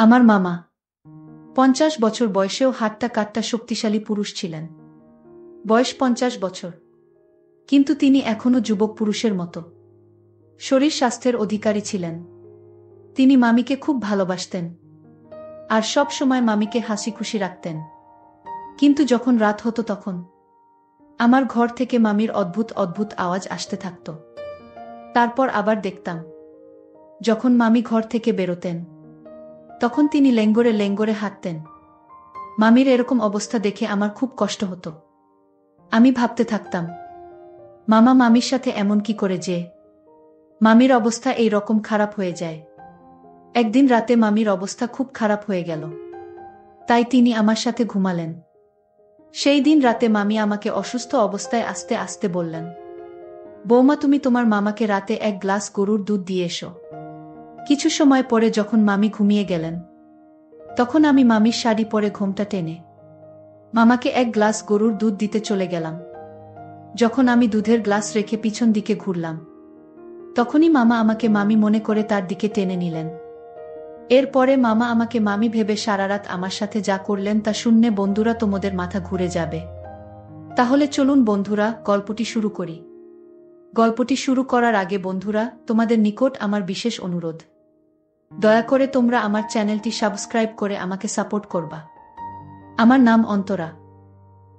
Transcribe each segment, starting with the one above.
আমার মামা 50 বছর বয়সেও হাট্টা কাট্টা শক্তিশালী পুরুষ ছিলেন। বয়স 50 বছর, কিন্তু তিনি এখনও যুবক পুরুষের মতো শরীর স্বাস্থ্যের অধিকারী ছিলেন। তিনি মামিকে খুব ভালোবাসতেন আর সব সময় মামিকে হাসি খুশি রাখতেন। কিন্তু যখন রাত হতো তখন আমার ঘর থেকে মামির অদ্ভুত অদ্ভুত আওয়াজ আসতে থাকত। তারপর আবার দেখতাম যখন মামি ঘর থেকে বেরোতেন তখন তিনি লেঙ্গরে লেঙ্গরে হাঁটতেন। মামির এরকম অবস্থা দেখে আমার খুব কষ্ট হতো। আমি ভাবতে থাকতাম, মামা মামির সাথে এমন কি করে যে মামির অবস্থা এই রকম খারাপ হয়ে যায়। একদিন রাতে মামির অবস্থা খুব খারাপ হয়ে গেল, তাই তিনি আমার সাথে ঘুমালেন। সেই দিন রাতে মামি আমাকে অসুস্থ অবস্থায় আস্তে আস্তে বললেন, বৌমা তুমি তোমার মামাকে রাতে 1 গ্লাস গরুর দুধ দিয়ে এসো। কিছু সময় পরে যখন মামি ঘুমিয়ে গেলেন তখন আমি মামির শাড়ি পরে ঘোমটা টেনে মামাকে 1 গ্লাস গরুর দুধ দিতে চলে গেলাম। যখন আমি দুধের গ্লাস রেখে পিছন দিকে ঘুরলাম তখনই মামা আমাকে মামি মনে করে তার দিকে টেনে নিলেন। এরপরে মামা আমাকে মামি ভেবে সারারাত আমার সাথে যা করলেন তা শুনলে বন্ধুরা তোমাদের মাথা ঘুরে যাবে। তাহলে চলুন বন্ধুরা গল্পটি শুরু করি। গল্পটি শুরু করার আগে বন্ধুরা তোমাদের নিকট আমার বিশেষ অনুরোধ, দয়া করে তোমরা আমার চ্যানেলটি সাবস্ক্রাইব করে আমাকে সাপোর্ট করবা। আমার নাম অন্তরা।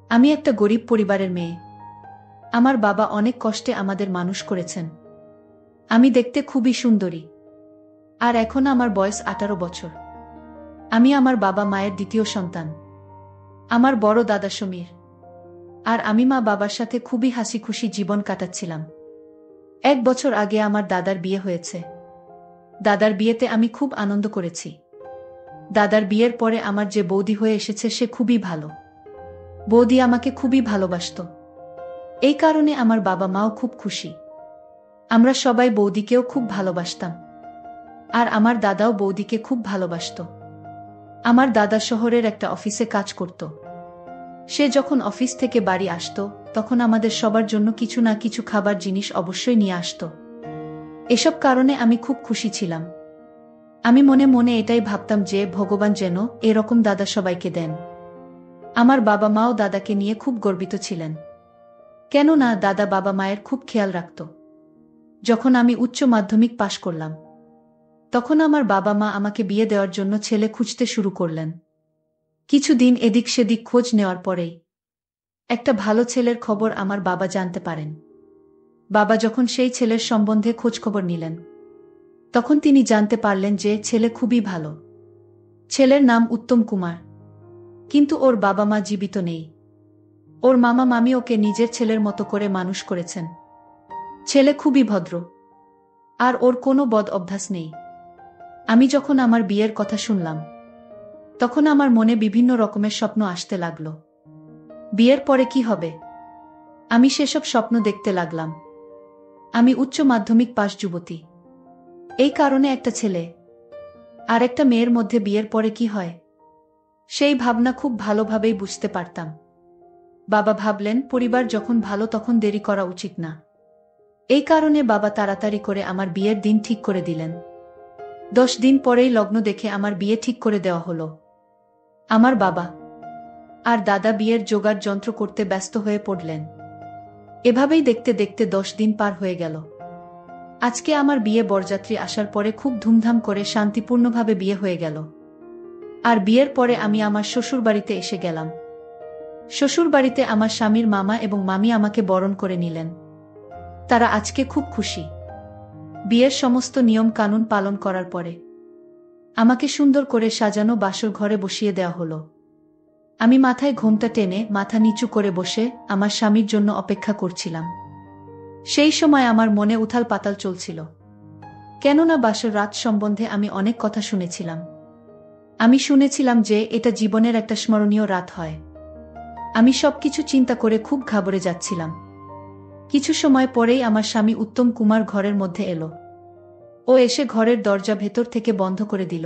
আমি একটা গরিব পরিবারের মেয়ে। আমার বাবা অনেক কষ্টে আমাদের মানুষ করেছেন। আমি দেখতে খুবই সুন্দরী আর এখন আমার বয়স 18 বছর। আমি আমার বাবা মায়ের দ্বিতীয় সন্তান। আমার বড় দাদা সমীর আর আমি মা বাবার সাথে খুবই হাসি খুশি জীবন কাটাচ্ছিলাম। 1 বছর আগে আমার দাদার বিয়ে হয়েছে। দাদার বিয়েতে আমি খুব আনন্দ করেছি। দাদার বিয়ের পরে আমার যে বৌদি হয়ে এসেছে সে খুবই ভালো। বৌদি আমাকে খুবই ভালোবাসতো। এই কারণে আমার বাবা মাও খুব খুশি। আমরা সবাই বৌদিকেও খুব ভালোবাসতাম আর আমার দাদাও বৌদিকে খুব ভালোবাসতো। আমার দাদা শহরের একটা অফিসে কাজ করত। সে যখন অফিস থেকে বাড়ি আসতো তখন আমাদের সবার জন্য কিছু না কিছু খাবার জিনিস অবশ্যই নিয়ে আসতো। এসব কারণে আমি খুব খুশি ছিলাম। আমি মনে মনে এটাই ভাবতাম যে ভগবান যেন এরকম দাদা সবাইকে দেন। আমার বাবা মাও দাদাকে নিয়ে খুব গর্বিত ছিলেন, কেননা দাদা বাবা মায়ের খুব খেয়াল রাখত। যখন আমি উচ্চ মাধ্যমিক পাশ করলাম তখন আমার বাবা মা আমাকে বিয়ে দেওয়ার জন্য ছেলে খুঁজতে শুরু করলেন। কিছুদিন এদিক সেদিক খোঁজ নেওয়ার পরেই একটা ভালো ছেলের খবর আমার বাবা জানতে পারেন। বাবা যখন সেই ছেলের সম্বন্ধে খোঁজখবর নিলেন তখন তিনি জানতে পারলেন যে ছেলে খুবই ভালো। ছেলের নাম উত্তম কুমার, কিন্তু ওর বাবা মা জীবিত নেই। ওর মামা মামি ওকে নিজের ছেলের মতো করে মানুষ করেছেন। ছেলে খুবই ভদ্র আর ওর কোনো বদ অভ্যাস নেই। আমি যখন আমার বিয়ের কথা শুনলাম তখন আমার মনে বিভিন্ন রকমের স্বপ্ন আসতে লাগলো। বিয়ের পরে কি হবে, আমি সেসব স্বপ্ন দেখতে লাগলাম। আমি উচ্চ মাধ্যমিক পাশ যুবতী, এই কারণে একটা ছেলে আর একটা মেয়ের মধ্যে বিয়ের পরে কি হয় সেই ভাবনা খুব ভালোভাবেই বুঝতে পারতাম। বাবা ভাবলেন পরিবার যখন ভালো তখন দেরি করা উচিত না। এই কারণে বাবা তাড়াতাড়ি করে আমার বিয়ের দিন ঠিক করে দিলেন। 10 দিন পরেই লগ্ন দেখে আমার বিয়ে ঠিক করে দেওয়া হলো। আমার বাবা আর দাদা বিয়ের জোগাড় যন্ত্র করতে ব্যস্ত হয়ে পড়লেন। এভাবেই দেখতে দেখতে 10 দিন পার হয়ে গেল। আজকে আমার বিয়ে বরযাত্রী আসার পরে খুব ধুমধাম করে শান্তিপূর্ণভাবে বিয়ে হয়ে গেল। আর বিয়ের পরে আমি আমার শ্বশুরবাড়িতে এসে গেলাম। শ্বশুরবাড়িতে আমার স্বামীর মামা এবং মামি আমাকে বরণ করে নিলেন। তারা আজকে খুব খুশি। বিয়ের সমস্ত নিয়ম কানুন পালন করার পরে আমাকে সুন্দর করে সাজানো বাসর ঘরে বসিয়ে দেওয়া হলো। আমি মাথায় ঘোমটা টেনে মাথা নিচু করে বসে আমার স্বামীর জন্য অপেক্ষা করছিলাম। সেই সময় আমার মনে উথাল পাতাল চলছিল, কেননা বাসর রাত সম্বন্ধে আমি অনেক কথা শুনেছিলাম। আমি শুনেছিলাম যে এটা জীবনের একটা স্মরণীয় রাত হয়। আমি সবকিছু চিন্তা করে খুব ঘাবড়ে যাচ্ছিলাম। কিছু সময় পরেই আমার স্বামী উত্তম কুমার ঘরের মধ্যে এলো। ও এসে ঘরের দরজা ভেতর থেকে বন্ধ করে দিল।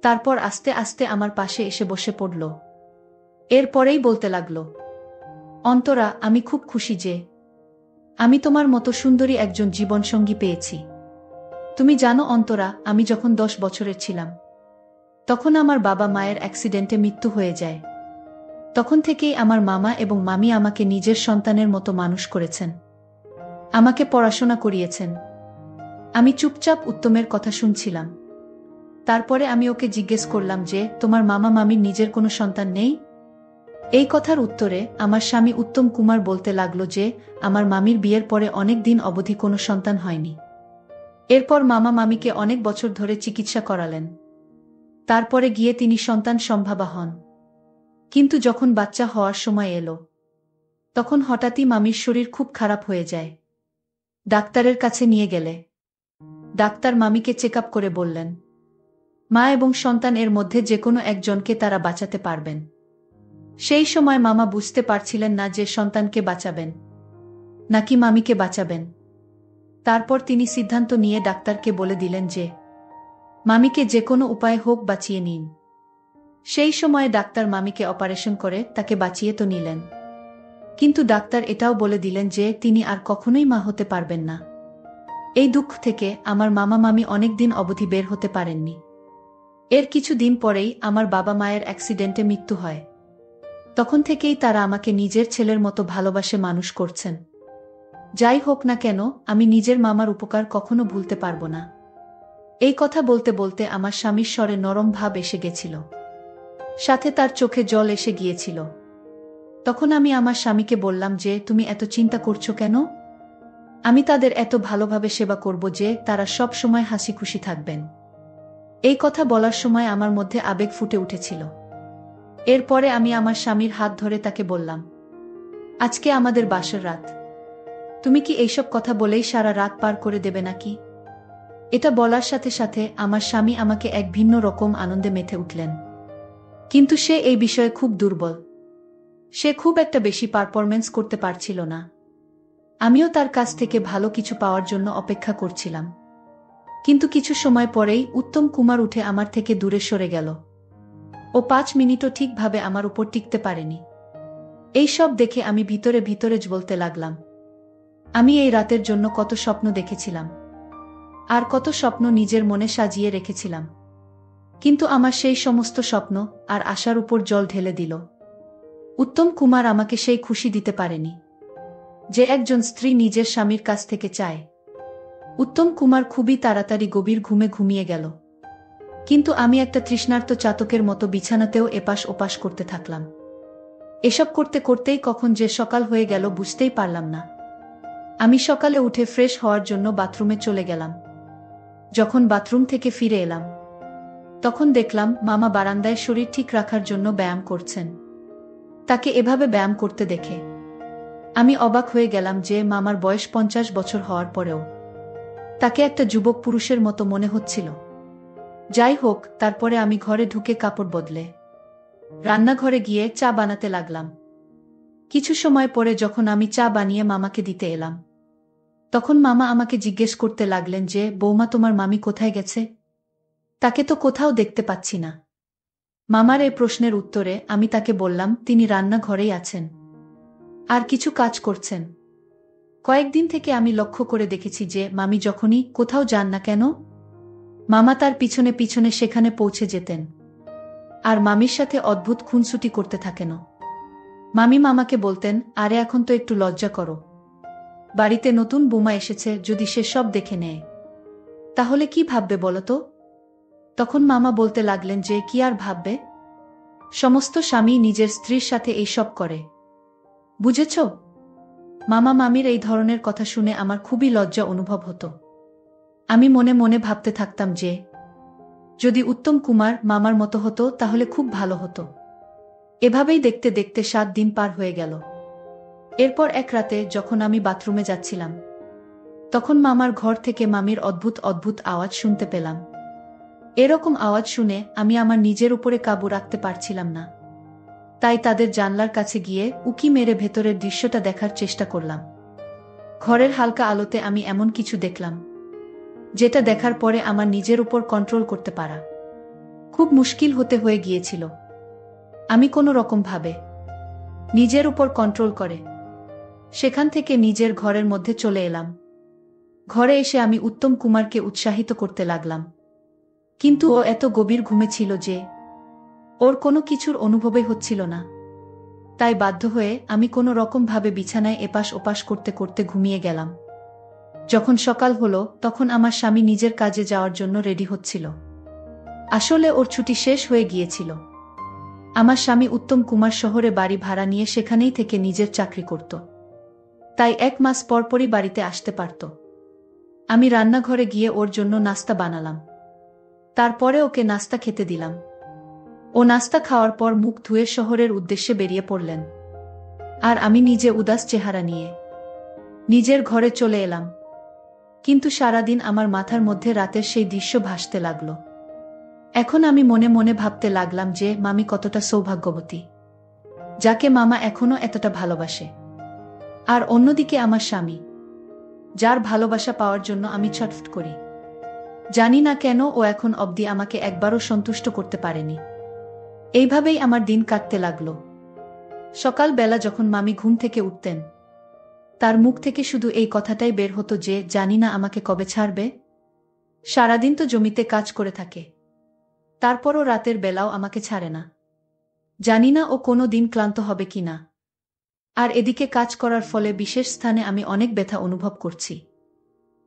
তারপর আস্তে আস্তে আমার পাশে এসে বসে পড়ল। এরপরেই বলতে লাগলো, অন্তরা, আমি খুব খুশি যে আমি তোমার মতো সুন্দরী একজন জীবনসঙ্গী পেয়েছি। তুমি জানো অন্তরা, আমি যখন 10 বছরের ছিলাম তখন আমার বাবা মায়ের অ্যাক্সিডেন্টে মৃত্যু হয়ে যায়। তখন থেকেই আমার মামা এবং মামি আমাকে নিজের সন্তানের মতো মানুষ করেছেন, আমাকে পড়াশোনা করিয়েছেন। আমি চুপচাপ উত্তমের কথা শুনছিলাম। তারপরে আমি ওকে জিজ্ঞেস করলাম যে, তোমার মামা মামির নিজের কোনো সন্তান নেই? এই কথার উত্তরে আমার স্বামী উত্তম কুমার বলতে লাগলো যে, আমার মামির বিয়ের পরে অনেক দিন অবধি কোনো সন্তান হয়নি। এরপর মামা মামিকে অনেক বছর ধরে চিকিৎসা করালেন। তারপরে গিয়ে তিনি সন্তান সম্ভাবা হন। কিন্তু যখন বাচ্চা হওয়ার সময় এলো, তখন হঠাৎই মামির শরীর খুব খারাপ হয়ে যায়। ডাক্তারের কাছে নিয়ে গেলে ডাক্তার মামিকে চেক আপ করে বললেন, মা এবং সন্তান এর মধ্যে যে কোনো একজনকে তারা বাঁচাতে পারবেন। সেই সময় মামা বুঝতে পারছিলেন না যে সন্তানকে বাঁচাবেন নাকি মামিকে বাঁচাবেন। তারপর তিনি সিদ্ধান্ত নিয়ে ডাক্তারকে বলে দিলেন যে, মামিকে যে কোনো উপায়ে হোক বাঁচিয়ে নিন। সেই সময়ে ডাক্তার মামিকে অপারেশন করে তাকে বাঁচিয়ে তো নিলেন, কিন্তু ডাক্তার এটাও বলে দিলেন যে তিনি আর কখনোই মা হতে পারবেন না। এই দুঃখ থেকে আমার মামা মামি অনেক দিন অবধি বের হতে পারেননি। এর কিছু দিন পরেই আমার বাবা মায়ের অ্যাক্সিডেন্টে মৃত্যু হয়। তখন থেকেই তারা আমাকে নিজের ছেলের মতো ভালোবাসে মানুষ করছেন। যাই হোক না কেন, আমি নিজের মামার উপকার কখনো ভুলতে পারবো না। এই কথা বলতে বলতে আমার স্বামীর স্বরে নরম ভাব এসে গেছিল, সাথে তার চোখে জল এসে গিয়েছিল। তখন আমি আমার স্বামীকে বললাম যে, তুমি এত চিন্তা করছো কেন? আমি তাদের এত ভালোভাবে সেবা করব যে তারা সব সময় হাসি খুশি থাকবেন। এই কথা বলার সময় আমার মধ্যে আবেগ ফুটে উঠেছিল। এরপরে আমি আমার স্বামীর হাত ধরে তাকে বললাম, আজকে আমাদের বাসর রাত। তুমি কি এইসব কথা বলেই সারা রাত পার করে দেবে নাকি? এটা বলার সাথে সাথে আমার স্বামী আমাকে এক ভিন্ন রকম আনন্দে মেতে উঠলেন। কিন্তু সে এই বিষয়ে খুব দুর্বল। সে খুব একটা বেশি পারফরমেন্স করতে পারছিল না। আমিও তার কাছ থেকে ভালো কিছু পাওয়ার জন্য অপেক্ষা করছিলাম। কিন্তু কিছু সময় পরেই উত্তম কুমার উঠে আমার থেকে দূরে সরে গেল। ও 5 মিনিটও ঠিকভাবে আমার উপর টিকতে পারেনি। এই সব দেখে আমি ভিতরে ভিতরে বলতে লাগলাম, আমি এই রাতের জন্য কত স্বপ্ন দেখেছিলাম, আর কত স্বপ্ন নিজের মনে সাজিয়ে রেখেছিলাম। কিন্তু আমার সেই সমস্ত স্বপ্ন আর আশার উপর জল ঢেলে দিল। উত্তম কুমার আমাকে সেই খুশি দিতে পারেনি যে একজন স্ত্রী নিজের স্বামীর কাছ থেকে চায়। উত্তম কুমার খুবই তাড়াতাড়ি গভীর ঘুমে ঘুমিয়ে গেল। কিন্তু আমি একটা তৃষ্ণার্ত চাতকের মতো বিছানাতেও এপাশ ওপাশ করতে থাকলাম। এসব করতে করতেই কখন যে সকাল হয়ে গেল বুঝতেই পারলাম না। আমি সকালে উঠে ফ্রেশ হওয়ার জন্য বাথরুমে চলে গেলাম। যখন বাথরুম থেকে ফিরে এলাম, তখন দেখলাম মামা বারান্দায় শরীর ঠিক রাখার জন্য ব্যায়াম করছেন। তাকে এভাবে ব্যায়াম করতে দেখে আমি অবাক হয়ে গেলাম যে মামার বয়স 50 বছর হওয়ার পরেও তাকে একটা যুবক পুরুষের মতো মনে হচ্ছিল। যাই হোক, তারপরে আমি ঘরে ঢুকে কাপড় বদলে রান্নাঘরে গিয়ে চা বানাতে লাগলাম। কিছু সময় পরে যখন আমি চা বানিয়ে মামাকে দিতে এলাম, তখন মামা আমাকে জিজ্ঞেস করতে লাগলেন যে, বৌমা, তোমার মামি কোথায় গেছে? তাকে তো কোথাও দেখতে পাচ্ছি না। মামার এই প্রশ্নের উত্তরে আমি তাকে বললাম, তিনি রান্নাঘরেই আছেন, আর কিছু কাজ করছেন। কয়েকদিন থেকে আমি লক্ষ্য করে দেখেছি যে মামি যখনই কোথাও যান না কেন, মামা তার পিছনে পিছনে সেখানে পৌঁছে যেতেন, আর মামির সাথে অদ্ভুত খুনসুটি করতে থাকেন। মামি মামাকে বলতেন, আরে এখন তো একটু লজ্জা করো, বাড়িতে নতুন বৌমা এসেছে, যদি সে সব দেখে নেয় তাহলে কি ভাববে বলো তো? তখন মামা বলতে লাগলেন যে, কি আর ভাববে, সমস্ত স্বামী নিজের স্ত্রীর সাথে এই সব করে, বুঝেছ? মামা মামির এই ধরনের কথা শুনে আমার খুবই লজ্জা অনুভব হতো। আমি মনে মনে ভাবতে থাকতাম যে যদি উত্তম কুমার মামার মতো হতো তাহলে খুব ভালো হতো। এভাবেই দেখতে দেখতে 7 দিন পার হয়ে গেল। এরপর এক রাতে যখন আমি বাথরুমে যাচ্ছিলাম, তখন মামার ঘর থেকে মামির অদ্ভুত অদ্ভুত আওয়াজ শুনতে পেলাম। এরকম আওয়াজ শুনে আমি আমার নিজের উপরে কাবু রাখতে পারছিলাম না। তাই তাদের জানলার কাছে গিয়ে উকি মেরে ভেতরের দৃশ্যটা দেখার চেষ্টা করলাম। ঘরের হালকা আলোতে আমি এমন কিছু দেখলাম যেটা দেখার পরে আমার নিজের উপর কন্ট্রোল করতে পারা খুব মুশকিল হয়ে গিয়েছিল। আমি কোনো রকম ভাবে নিজের উপর কন্ট্রোল করে সেখান থেকে নিজের ঘরের মধ্যে চলে এলাম। ঘরে এসে আমি উত্তম কুমারকে উৎসাহিত করতে লাগলাম, কিন্তু ও এত গভীর ঘুমে ছিল যে ওর কোনো কিছুর অনুভবই হচ্ছিল না। তাই বাধ্য হয়ে আমি কোনো রকমভাবে বিছানায় এপাশ ওপাশ করতে করতে ঘুমিয়ে গেলাম। যখন সকাল হলো তখন আমার স্বামী নিজের কাজে যাওয়ার জন্য রেডি হচ্ছিল। আসলে ওর ছুটি শেষ হয়ে গিয়েছিল। আমার স্বামী উত্তম কুমার শহরে বাড়ি ভাড়া নিয়ে সেখানেই থেকে নিজের চাকরি করত। তাই 1 মাস পরপরই বাড়িতে আসতে পারত। আমি রান্নাঘরে গিয়ে ওর জন্য নাস্তা বানালাম। তারপরে ওকে নাস্তা খেতে দিলাম। ও নাস্তা খাওয়ার পর মুখ ধুয়ে শহরের উদ্দেশ্যে বেরিয়ে পড়লেন। আর আমি নিজে উদাস চেহারা নিয়ে নিজের ঘরে চলে এলাম। কিন্তু সারাদিন আমার মাথার মধ্যে রাতের সেই দৃশ্য ভাসতে লাগল। এখন আমি মনে মনে ভাবতে লাগলাম যে মামি কতটা সৌভাগ্যবতী, যাকে মামা এখনো এতটা ভালোবাসে। আর অন্যদিকে আমার স্বামী, যার ভালোবাসা পাওয়ার জন্য আমি ছটফট করি। জানি না কেন ও এখন অবধি আমাকে একবারও সন্তুষ্ট করতে পারেনি। এইভাবেই আমার দিন কাটতে লাগল। সকালবেলা যখন মামি ঘুম থেকে উঠতেন, তার মুখ থেকে শুধু এই কথাটাই বের হতো যে জানি না আমাকে কবে ছাড়বে। সারাদিন তো জমিতে কাজ করে থাকে, তারপরও রাতের বেলাও আমাকে ছাড়ে না। জানি না ও কোনো দিন ক্লান্ত হবে কিনা। আর এদিকে কাজ করার ফলে বিশেষ স্থানে আমি অনেক ব্যথা অনুভব করছি।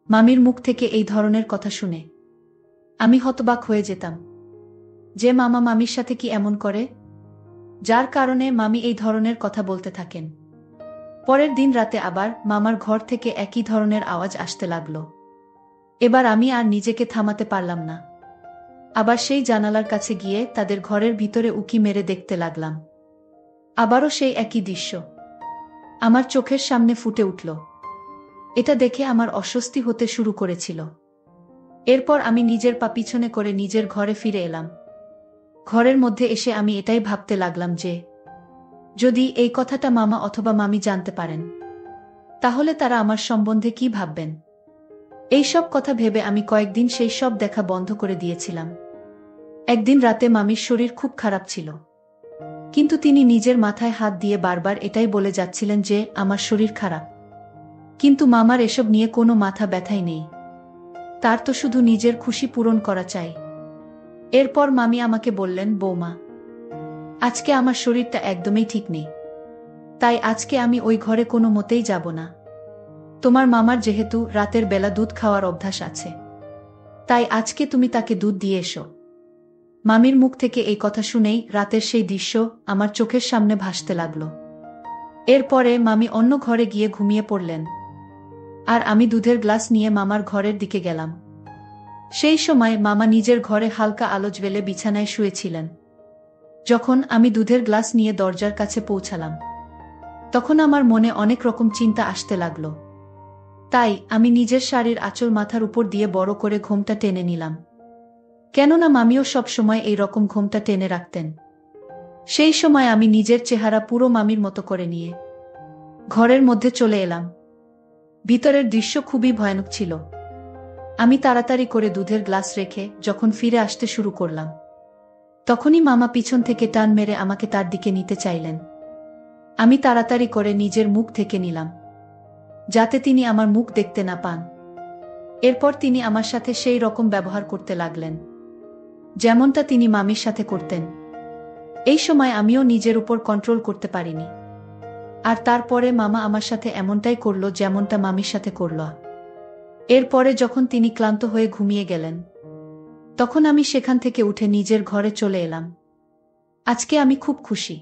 মামির মুখ থেকে এই ধরনের কথা শুনে আমি হতবাক হয়ে যেতাম যে মামা মামির সাথে কি এমন করে, যার কারণে মামি এই ধরনের কথা বলতে থাকেন। পরের দিন রাতে আবার মামার ঘর থেকে একই ধরনের আওয়াজ আসতে লাগলো। এবার আমি আর নিজেকে থামাতে পারলাম না। আবার সেই জানালার কাছে গিয়ে তাদের ঘরের ভিতরে উকি মেরে দেখতে লাগলাম। আবারও সেই একই দৃশ্য আমার চোখের সামনে ফুটে উঠল। এটা দেখে আমার অস্বস্তি হতে শুরু করেছিল। এরপর আমি নিজের পা পিছনে করে নিজের ঘরে ফিরে এলাম। ঘরের মধ্যে এসে আমি এটাই ভাবতে লাগলাম যে যদি এই কথাটা মামা অথবা মামি জানতে পারেন, তাহলে তারা আমার সম্বন্ধে কি ভাববেন। এই সব কথা ভেবে আমি কয়েকদিন সেই সব দেখা বন্ধ করে দিয়েছিলাম। একদিন রাতে মামির শরীর খুব খারাপ ছিল, কিন্তু তিনি নিজের মাথায় হাত দিয়ে বারবার এটাই বলে যাচ্ছিলেন যে আমার শরীর খারাপ। কিন্তু মামার এসব নিয়ে কোনো মাথা ব্যথাই নেই। তার তো শুধু নিজের খুশি পূরণ করা চাই। এরপর মামি আমাকে বললেন, বৌমা, আজকে আমার শরীরটা একদমই ঠিক নেই, তাই আজকে আমি ওই ঘরে কোনো মতেই যাব না। তোমার মামার যেহেতু রাতের বেলা দুধ খাওয়ার অভ্যাস আছে, তাই আজকে তুমি তাকে দুধ দিয়ে এসো। মামির মুখ থেকে এই কথা শুনেই রাতের সেই দৃশ্য আমার চোখের সামনে ভাসতে লাগল। এরপরে মামি অন্য ঘরে গিয়ে ঘুমিয়ে পড়লেন, আর আমি দুধের গ্লাস নিয়ে মামার ঘরের দিকে গেলাম। সেই সময় মামা নিজের ঘরে হালকা আলো জ্বেলে বিছানায় শুয়েছিলেন। যখন আমি দুধের গ্লাস নিয়ে দরজার কাছে পৌঁছালাম, তখন আমার মনে অনেক রকম চিন্তা আসতে লাগলো। তাই আমি নিজের শাড়ির আঁচল মাথার উপর দিয়ে বড় করে ঘোমটা টেনে নিলাম, কেননা মামিও সব সময় এই রকম ঘোমটা টেনে রাখতেন। সেই সময় আমি নিজের চেহারা পুরো মামির মতো করে নিয়ে ঘরের মধ্যে চলে এলাম। ভিতরের দৃশ্য খুবই ভয়ানক ছিল। আমি তাড়াতাড়ি করে দুধের গ্লাস রেখে যখন ফিরে আসতে শুরু করলাম, তখনই মামা পিছন থেকে টান মেরে আমাকে তার দিকে নিতে চাইলেন। আমি তাড়াতাড়ি করে নিজের মুখ ঢেকে নিলাম, যাতে তিনি আমার মুখ দেখতে না পান। এরপর তিনি আমার সাথে সেই রকম ব্যবহার করতে লাগলেন যেমনটা তিনি মামির সাথে করতেন। এই সময় আমিও নিজের উপর কন্ট্রোল করতে পারিনি। আর তারপরে মামা আমার সাথে এমনটাই করলো যেমনটা মামির সাথে করল। এরপরে যখন তিনি ক্লান্ত হয়ে ঘুমিয়ে গেলেন, তখন আমি সেখান থেকে উঠে নিজের ঘরে চলে এলাম। আজকে আমি খুব খুশি।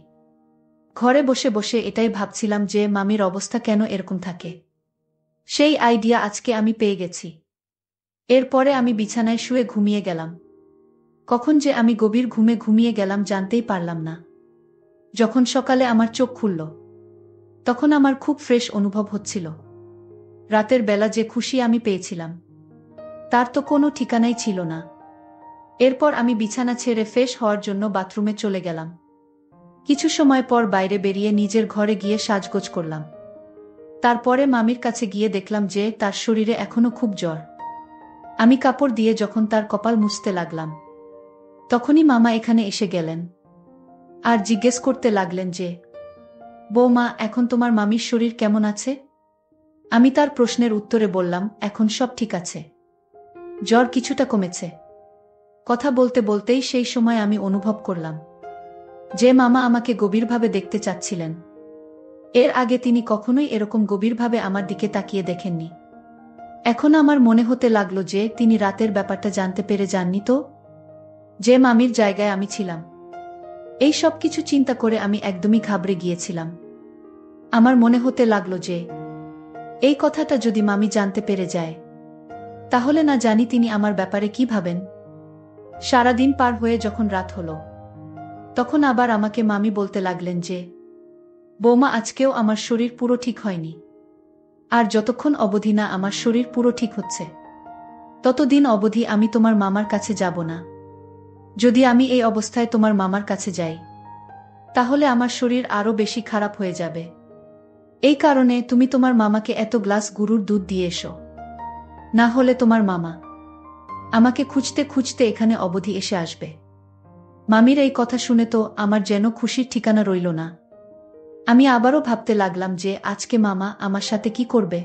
ঘরে বসে বসে এটাই ভাবছিলাম যে মামির অবস্থা কেন এরকম থাকে। সেই আইডিয়া আজকে আমি পেয়ে গেছি। এরপরে আমি বিছানায় শুয়ে ঘুমিয়ে গেলাম। কখন যে আমি গভীর ঘুমে ঘুমিয়ে গেলাম জানতেই পারলাম না। যখন সকালে আমার চোখ খুলল, তখন আমার খুব ফ্রেশ অনুভব হচ্ছিল। রাতের বেলা যে খুশি আমি পেয়েছিলাম, তার তো কোনো ঠিকানাই ছিল না। এরপর আমি বিছানা ছেড়ে ফ্রেশ হওয়ার জন্য বাথরুমে চলে গেলাম। কিছু সময় পর বাইরে বেরিয়ে নিজের ঘরে গিয়ে সাজগোজ করলাম। তারপরে মামির কাছে গিয়ে দেখলাম যে তার শরীরে এখনো খুব জ্বর। আমি কাপড় দিয়ে যখন তার কপাল মুছতে লাগলাম, তখনই মামা এখানে এসে গেলেন আর জিজ্ঞেস করতে লাগলেন যে, বৌমা, এখন তোমার মামির শরীর কেমন আছে? আমি তার প্রশ্নের উত্তরে বললাম, এখন সব ঠিক আছে, জ্বর কিছুটা কমেছে। কথা বলতে বলতেই সেই সময় আমি অনুভব করলাম যে মামা আমাকে গভীরভাবে দেখতে চাচ্ছিলেন। এর আগে তিনি কখনোই এরকম গভীরভাবে আমার দিকে তাকিয়ে দেখেননি। এখন আমার মনে হতে লাগলো যে তিনি রাতের ব্যাপারটা জানতে পেরে যাননি তো, যে মামির জায়গায় আমি ছিলাম। এই সব কিছু চিন্তা করে আমি একদমই ঘাবড়ে গিয়েছিলাম। আমার মনে হতে লাগলো যে এই কথাটা যদি মামি জানতে পেরে যায়, তাহলে না জানি তিনি আমার ব্যাপারে কি ভাবেন। সারাদিন পার হয়ে যখন রাত হলো, তখন আবার আমাকে মামি বলতে লাগলেন যে বৌমা, আজকেও আমার শরীর পুরো ঠিক হয়নি, আর যতক্ষণ অবধি না আমার শরীর পুরো ঠিক হচ্ছে, ততদিন অবধি আমি তোমার মামার কাছে যাব না। যদি আমি এই অবস্থায় তোমার মামার কাছে যাই, তাহলে আমার শরীর আরো বেশি খারাপ হয়ে যাবে। এই কারণে তুমি তোমার মামাকে এত গ্লাস গরুর দুধ দিয়ে এসো, না হলে তোমার মামা আমাকে খুঁজতে খুঁজতে এখানে অবধি এসে আসবে। মামির এই কথা শুনে তো আমার যেন খুশির ঠিকানা রইল না। আমি আবারও ভাবতে লাগলাম যে আজকে মামা আমার সাথে কি করবে।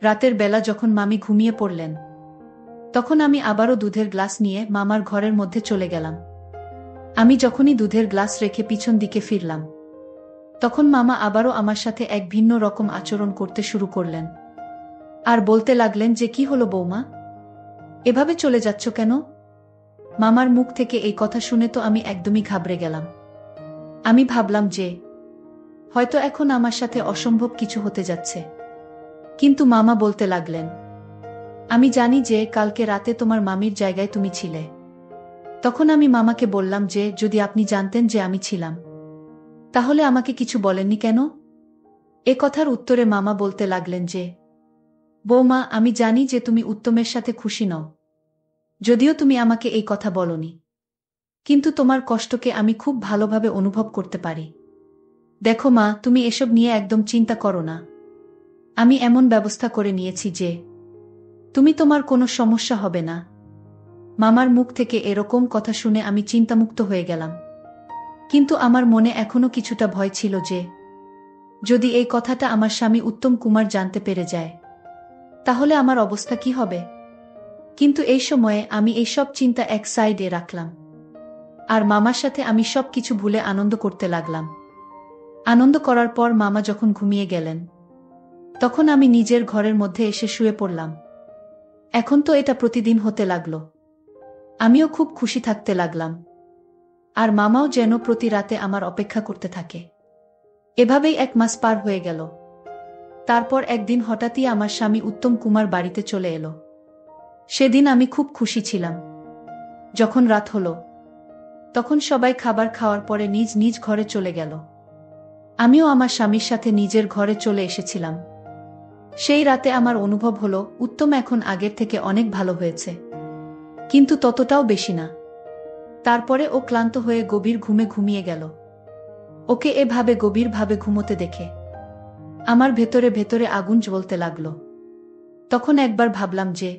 রাতের বেলা যখন মামি ঘুমিয়ে পড়লেন, তখন আমি আবারও দুধের গ্লাস নিয়ে মামার ঘরের মধ্যে চলে গেলাম। আমি যখনই দুধের গ্লাস রেখে পিছন দিকে ফিরলাম, তখন মামা আবারও আমার সাথে এক ভিন্ন রকম আচরণ করতে শুরু করলেন, আর বলতে লাগলেন যে কি হলো বৌমা, এভাবে চলে যাচ্ছ কেন? মামার মুখ থেকে এই কথা শুনে তো আমি একদমই ঘাবড়ে গেলাম। আমি ভাবলাম যে হয়তো এখন আমার সাথে অসম্ভব কিছু হতে যাচ্ছে। কিন্তু মামা বলতে লাগলেন, আমি জানি যে কালকে রাতে তোমার মামির জায়গায় তুমি ছিলে। তখন আমি মামাকে বললাম যে যদি আপনি জানতেন যে আমি ছিলাম, তাহলে আমাকে কিছু বলেননি কেন? এ কথার উত্তরে মামা বলতে লাগলেন যে বৌমা, আমি জানি যে তুমি উত্তমের সাথে খুশি নও, যদিও তুমি আমাকে এই কথা বলনি, কিন্তু তোমার কষ্টকে আমি খুব ভালোভাবে অনুভব করতে পারি। দেখো মা, তুমি এসব নিয়ে একদম চিন্তা করো না। আমি এমন ব্যবস্থা করে নিয়েছি যে তুমি তোমার কোনো সমস্যা হবে না। মামার মুখ থেকে এরকম কথা শুনে আমি চিন্তামুক্ত হয়ে গেলাম। কিন্তু আমার মনে এখনো কিছুটা ভয় ছিল যে যদি এই কথাটা আমার স্বামী উত্তম কুমার জানতে পেরে যায়, তাহলে আমার অবস্থা কি হবে। কিন্তু এই সময়ে আমি এই সব চিন্তা এক সাইডে রাখলাম, আর মামার সাথে আমি সব কিছু ভুলে আনন্দ করতে লাগলাম। আনন্দ করার পর মামা যখন ঘুমিয়ে গেলেন, তখন আমি নিজের ঘরের মধ্যে এসে শুয়ে পড়লাম। এখন তো এটা প্রতিদিন হতে লাগলো। আমিও খুব খুশি থাকতে লাগলাম, আর মামাও যেন প্রতি রাতে আমার অপেক্ষা করতে থাকে। এভাবেই 1 মাস পার হয়ে গেল। তারপর একদিন হঠাৎই আমার স্বামী উত্তম কুমার বাড়িতে চলে এলো। সেদিন আমি খুব খুশি ছিলাম। যখন রাত হলো, তখন সবাই খাবার খাওয়ার পরে নিজ নিজ ঘরে চলে গেল। আমিও আমার স্বামীর সাথে নিজের ঘরে চলে এসেছিলাম। সেই রাতে আমার অনুভব হলো উত্তম এখন আগের থেকে অনেক ভালো হয়েছে, কিন্তু ততটাও বেশি না। তারপরে ও ক্লান্ত হয়ে গভীর ঘুমে ঘুমিয়ে গেল। ওকে এভাবে গভীরভাবে ঘুমোতে দেখে আমার ভেতরে ভেতরে আগুন জ্বলতে লাগলো। তখন একবার ভাবলাম যে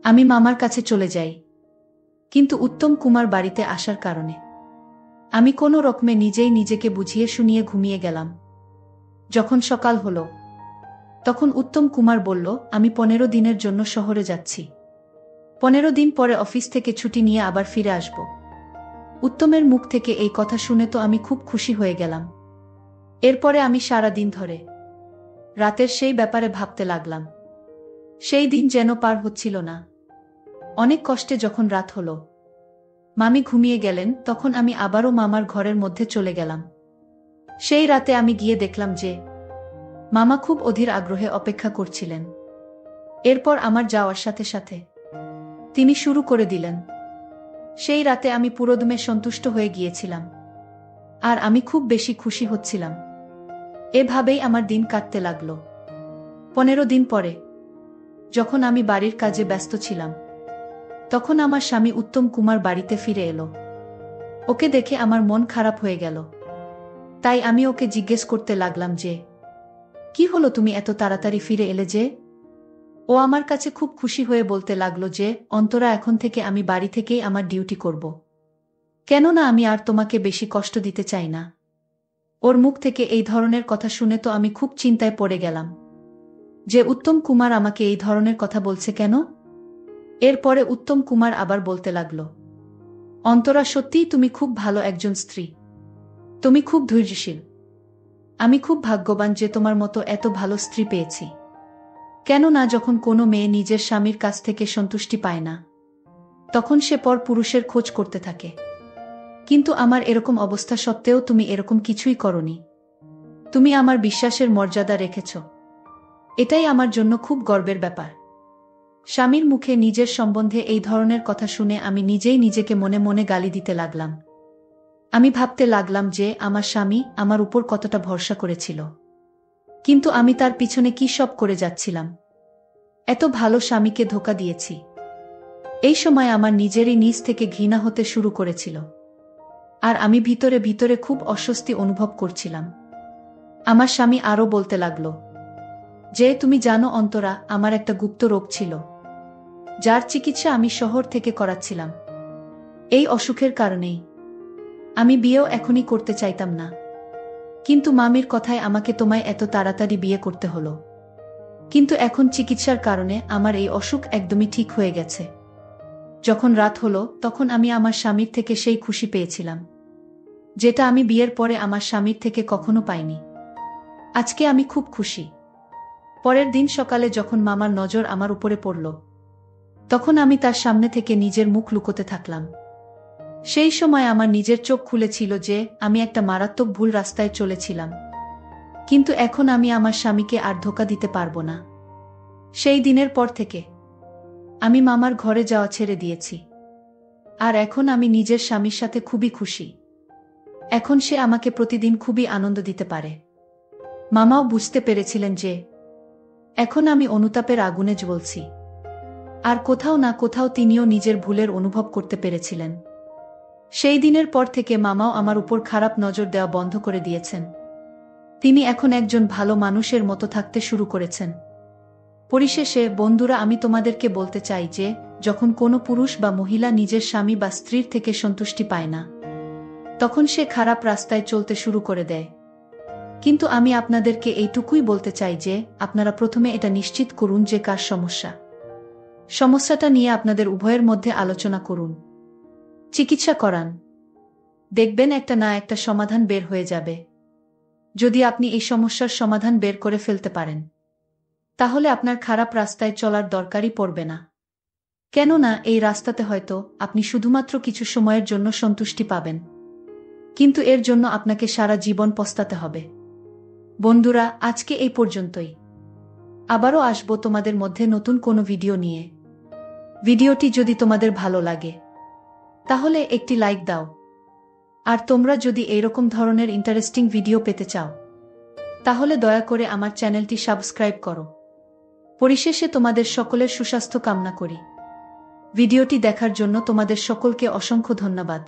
আমি মামার কাছে চলে যাই, কিন্তু উত্তম কুমার বাড়িতে আসার কারণে আমি কোনো রকমে নিজেই নিজেকে বুঝিয়ে শুনিয়ে ঘুমিয়ে গেলাম। যখন সকাল হলো, তখন উত্তম কুমার বলল আমি 15 দিনের জন্য শহরে যাচ্ছি। 15 দিন পরে অফিস থেকে ছুটি নিয়ে আবার ফিরে আসব। উত্তমের মুখ থেকে এই কথা শুনে তো আমি খুব খুশি হয়ে গেলাম। এরপরে আমি সারা দিন ধরে রাতের সেই ব্যাপারে ভাবতে লাগলাম। সেই দিন যেন পার হচ্ছিল না। অনেক কষ্টে যখন রাত হলো, মামি ঘুমিয়ে গেলেন, তখন আমি আবারও মামার ঘরের মধ্যে চলে গেলাম। সেই রাতে আমি গিয়ে দেখলাম যে মামা খুব অধীর আগ্রহে অপেক্ষা করছিলেন। এরপর আমার যাওয়ার সাথে সাথে তিনি শুরু করে দিলেন। সেই রাতে আমি পুরোদমে সন্তুষ্ট হয়ে গিয়েছিলাম, আর আমি খুব বেশি খুশি হচ্ছিলাম। এভাবেই আমার দিন কাটতে লাগলো। 15 দিন পরে যখন আমি বাড়ির কাজে ব্যস্ত ছিলাম, তখন আমার স্বামী উত্তম কুমার বাড়িতে ফিরে এলো। ওকে দেখে আমার মন খারাপ হয়ে গেল। তাই আমি ওকে জিজ্ঞেস করতে লাগলাম যে কি হলো, তুমি এত তাড়াতাড়ি ফিরে এলে যে? ও আমার কাছে খুব খুশি হয়ে বলতে লাগলো যে অন্তরা, এখন থেকে আমি বাড়ি থেকেই আমার ডিউটি করব। কেননা আমি আর তোমাকে বেশি কষ্ট দিতে চাই না। ওর মুখ থেকে এই ধরনের কথা শুনে তো আমি খুব চিন্তায় পড়ে গেলাম যে উত্তম কুমার আমাকে এই ধরনের কথা বলছে কেন। এরপরে উত্তম কুমার আবার বলতে লাগল, অন্তরা, সত্যিই তুমি খুব ভালো একজন স্ত্রী। তুমি খুব ধৈর্যশীল। আমি খুব ভাগ্যবান যে তোমার মতো এত ভালো স্ত্রী পেয়েছি। কেননা যখন কোনো মেয়ে নিজের স্বামীর কাছ থেকে সন্তুষ্টি পায় না, তখন সে পর পুরুষের খোঁজ করতে থাকে। কিন্তু আমার এরকম অবস্থা সত্ত্বেও তুমি এরকম কিছুই করনি। তুমি আমার বিশ্বাসের মর্যাদা রেখেছ। এটাই আমার জন্য খুব গর্বের ব্যাপার। স্বামীর মুখে নিজের সম্বন্ধে এই ধরনের কথা শুনে আমি নিজেই নিজেকে মনে মনে গালি দিতে লাগলাম। আমি ভাবতে লাগলাম যে আমার স্বামী আমার উপর কতটা ভরসা করেছিল, কিন্তু আমি তার পিছনে কি সব করে যাচ্ছিলাম। এত ভালো স্বামীকে ধোঁকা দিয়েছি। এই সময় আমার নিজেরই নিজ থেকে ঘৃণা হতে শুরু করেছিল, আর আমি ভিতরে ভিতরে খুব অস্বস্তি অনুভব করছিলাম। আমার স্বামী আরও বলতে লাগল যে, তুমি জানো অন্তরা, আমার একটা গুপ্ত রোগ ছিল, যার চিকিৎসা আমি শহর থেকে করাচ্ছিলাম। এই অসুখের কারণেই আমি বিয়েও এখনই করতে চাইতাম না, কিন্তু মামির কথায় আমাকে তোমায় এত তাড়াতাড়ি বিয়ে করতে হলো। কিন্তু এখন চিকিৎসার কারণে আমার এই অসুখ একদমই ঠিক হয়ে গেছে। যখন রাত হলো, তখন আমি আমার স্বামীর থেকে সেই খুশি পেয়েছিলাম, যেটা আমি বিয়ের পরে আমার স্বামীর থেকে কখনো পাইনি। আজকে আমি খুব খুশি। পরের দিন সকালে যখন মামার নজর আমার উপরে পড়ল, তখন আমি তার সামনে থেকে নিজের মুখ লুকোতে থাকলাম। সেই সময় আমার নিজের চোখ খুলেছিল যে আমি একটা মারাত্মক ভুল রাস্তায় চলেছিলাম। কিন্তু এখন আমি আমার স্বামীকে আর ধোঁকা দিতে পারবো না। সেই দিনের পর থেকে আমি মামার ঘরে যাওয়া ছেড়ে দিয়েছি। আর এখন আমি নিজের স্বামীর সাথে খুবই খুশি। এখন সে আমাকে প্রতিদিন খুবই আনন্দ দিতে পারে। মামাও বুঝতে পেরেছিলেন যে এখন আমি অনুতাপের আগুনে জ্বলছি। আর কোথাও না কোথাও তিনিও নিজের ভুলের অনুভব করতে পেরেছিলেন। সেই দিনের পর থেকে মামাও আমার উপর খারাপ নজর দেওয়া বন্ধ করে দিয়েছেন। তিনি এখন একজন ভালো মানুষের মতো থাকতে শুরু করেছেন। পরিশেষে বন্ধুরা, আমি তোমাদেরকে বলতে চাই যে যখন কোনো পুরুষ বা মহিলা নিজের স্বামী বা স্ত্রীর থেকে সন্তুষ্টি পায় না, তখন সে খারাপ রাস্তায় চলতে শুরু করে দেয়। কিন্তু আমি আপনাদেরকে এইটুকুই বলতে চাই যে আপনারা প্রথমে এটা নিশ্চিত করুন যে কার সমস্যাটা নিয়ে আপনাদের উভয়ের মধ্যে আলোচনা করুন, চিকিৎসা করান। দেখবেন একটা না একটা সমাধান বের হয়ে যাবে। যদি আপনি এই সমস্যার সমাধান বের করে ফেলতে পারেন, তাহলে আপনার খারাপ রাস্তায় চলার দরকারই পড়বে না। কেননা এই রাস্তাতে হয়তো আপনি শুধুমাত্র কিছু সময়ের জন্য সন্তুষ্টি পাবেন, কিন্তু এর জন্য আপনাকে সারা জীবন পস্তাতে হবে। বন্ধুরা, আজকে এই পর্যন্তই। আবারও আসবো তোমাদের মধ্যে নতুন কোনো ভিডিও নিয়ে। ভিডিওটি যদি তোমাদের ভালো লাগে, তাহলে একটি লাইক দাও। আর তোমরা যদি এইরকম ধরনের ইন্টারেস্টিং ভিডিও পেতে চাও, তাহলে দয়া করে আমার চ্যানেলটি সাবস্ক্রাইব করো। পরিশেষে তোমাদের সকলের সুস্বাস্থ্য কামনা করি। ভিডিওটি দেখার জন্য তোমাদের সকলকে অসংখ্য ধন্যবাদ।